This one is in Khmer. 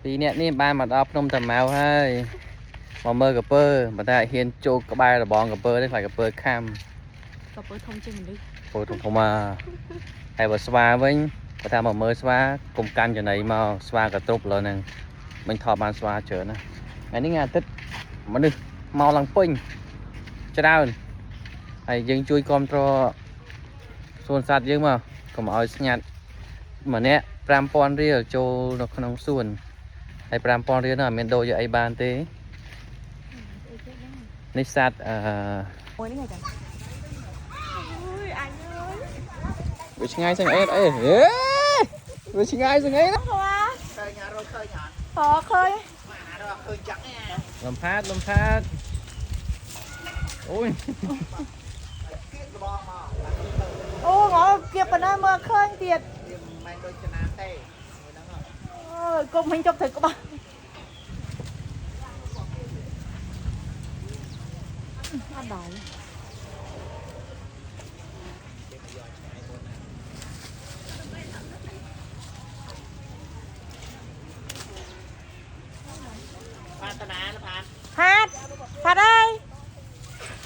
ពីអ្នកនេះបានមកដល់ភ្នំតាម៉ៅហើយមកមើលកពើបើតែហ៊ានចូលក្បែររបងកពើទេខ្លាចកពើខាំកពើធំជាងមនុស្សពើធំធំមកហើយបើស្វាវិញបើថាមកមើលស្វាកុំកាន់ចំណីមកស្វាក៏ទ្រុបលើហ្នឹងមិញថតបានស្វាច្រើនណាថ្ងៃនេះថ្ងៃអាទិត្យមនុស្សមកឡើងពេញច្រើនហើយយើងជួយគ្រប់គ្រងសួនសត្វយើងមកកុំឲ្យស្ងាត់ម្នាក់5000រៀលចូលនៅក្នុងសួនហើយ5000រៀលនោះអត់មានដូរយកអីបានទេនេះសត្វមួយនេះថ្ងៃចាអូយអញអើយវាឆ្ងាយស្ងអេតអីវាឆ្ងាយស្ងអេតឃើញញ៉ារត់ឃើញអត់ឃើញរត់ឃើញចាក់លំផាតអូយអូងល់គៀបប៉ុណ្ណាមើលឃើញទៀតមិនដូចចំណាទេហ្នឹងអើយគុំមិញចុកត្រូវក្បាលអត់ដល់បានតាណាលផា